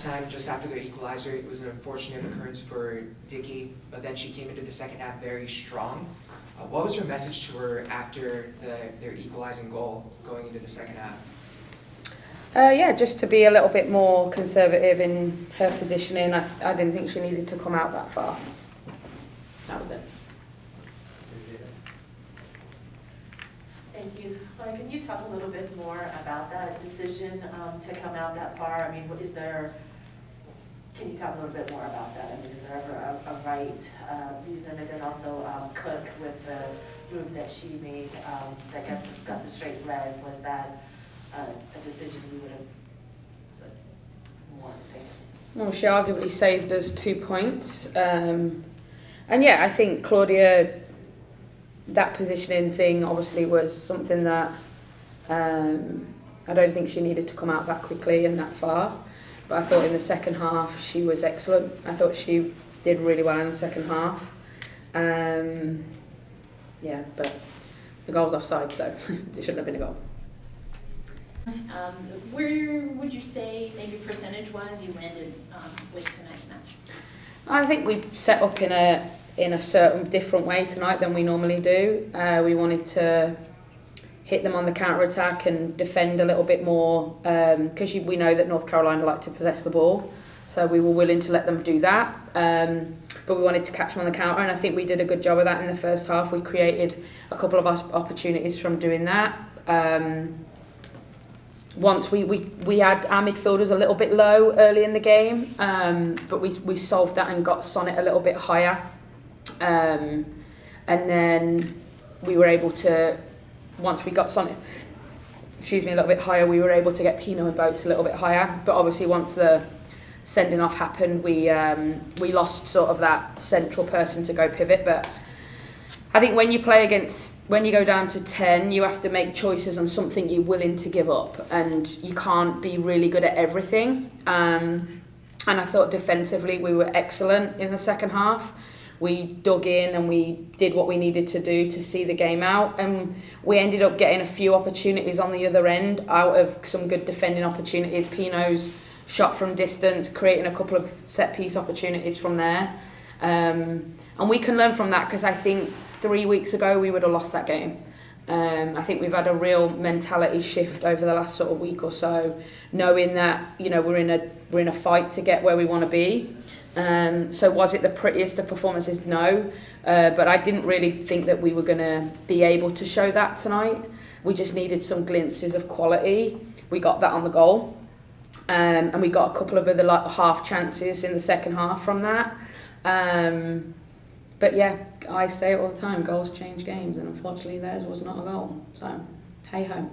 halftime, just after their equalizer, it was an unfortunate occurrence for Dickey, but then she came into the second half very strong. What was her message to her after their equalizing goal going into the second half? Yeah, just to be a little bit more conservative in her positioning. I didn't think she needed to come out that far. That was it. Thank you. Can you talk a little bit more about that decision to come out that far? I mean, can you talk a little bit more about that? I mean, is there ever a right reason? And then also Cook with the move that she made that got the straight red, was that a decision you would have wanted to take? Well, she arguably saved us 2 points. And yeah, I think Claudia, that positioning thing obviously was something that I don't think she needed to come out that quickly and that far. But I thought in the second half she was excellent. I thought she did really well in the second half. Yeah, but the goal's offside, so it shouldn't have been a goal. Where would you say, maybe percentage-wise, you landed with tonight's match? I think we set up in a certain different way tonight than we normally do. We wanted to hit them on the counter-attack and defend a little bit more, because we know that North Carolina like to possess the ball, so we were willing to let them do that, but we wanted to catch them on the counter, and I think we did a good job of that in the first half. We created a couple of opportunities from doing that. Once we had our midfielders a little bit low early in the game, but we solved that and got Sonnet a little bit higher, and then we were able to, once we got Sonnet a little bit higher, we were able to get Pino and Boats a little bit higher. But obviously once the sending off happened, we lost sort of that central person to go pivot. But I think when you go down to 10, you have to make choices on something you're willing to give up, and you can't be really good at everything. And I thought defensively we were excellent in the second half. We dug in and we did what we needed to do to see the game out, and we ended up getting a few opportunities on the other end out of some good defending opportunities. Pino's shot from distance, creating a couple of set piece opportunities from there, and we can learn from that, because I think 3 weeks ago we would have lost that game. I think we've had a real mentality shift over the last sort of week or so, knowing that we're in a fight to get where we want to be. So was it the prettiest of performances? No, but I didn't really think that we were going to be able to show that tonight. We just needed some glimpses of quality. We got that on the goal, and we got a couple of other half chances in the second half from that. But yeah, I say it all the time, goals change games, and unfortunately theirs was not a goal. So, hey-ho.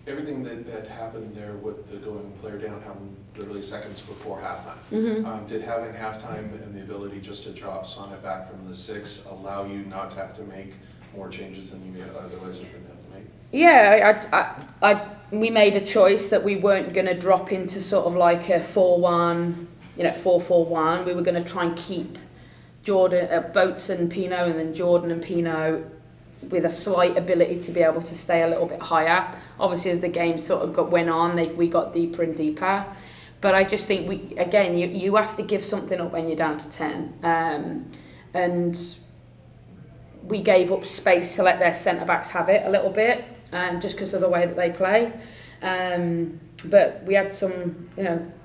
Everything that happened there with the going player down happened literally seconds before halftime. Mm-hmm. Did having halftime and the ability just to drop Sonnet back from the 6 allow you not to have to make more changes than you may otherwise have been able to make? Yeah, we made a choice that we weren't going to drop into sort of like a 4-1, 4-4-1. We were going to try and keep Boats and Pino, and then Jordan and Pino with a slight ability to be able to stay a little bit higher. Obviously, as the game sort of went on, we got deeper and deeper. But I just think you have to give something up when you're down to 10. And we gave up space to let their centre-backs have it a little bit, just because of the way that they play. But we had some,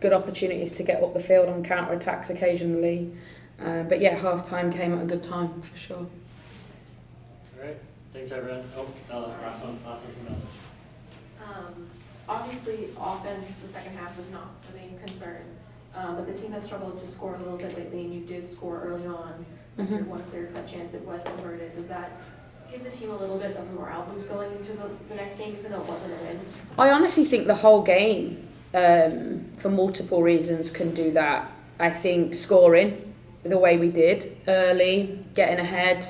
good opportunities to get up the field on counter-attacks occasionally. But yeah, half-time came at a good time, for sure. All right. Thanks, everyone. Last one from Mel. Obviously, offense, the second half was not the main concern, but the team has struggled to score a little bit lately, and you did score early on. Mm-hmm. Your one clear-cut chance, it was converted. Does that give the team a little bit of a morale boost going into the next game, even though it wasn't a win? I honestly think the whole game, for multiple reasons, can do that. I think scoring the way we did early, getting ahead,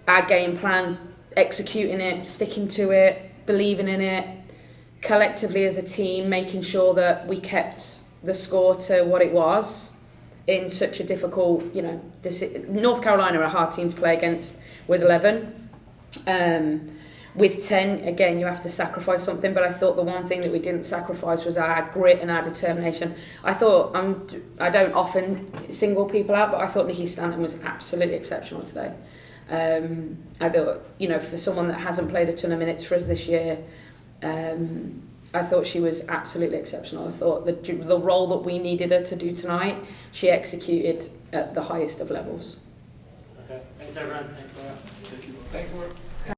our game plan, executing it, sticking to it, believing in it, collectively as a team, making sure that we kept the score to what it was in such a difficult, North Carolina are a hard team to play against with 11. with 10, again, you have to sacrifice something, but I thought the one thing that we didn't sacrifice was our grit and our determination. I thought, I don't often single people out, but I thought Nikki Stanton was absolutely exceptional today. I thought, you know, for someone that hasn't played a ton of minutes for us this year, I thought she was absolutely exceptional. I thought the role that we needed her to do tonight, she executed at the highest of levels. Okay, thanks everyone, thanks Laura. Thank you.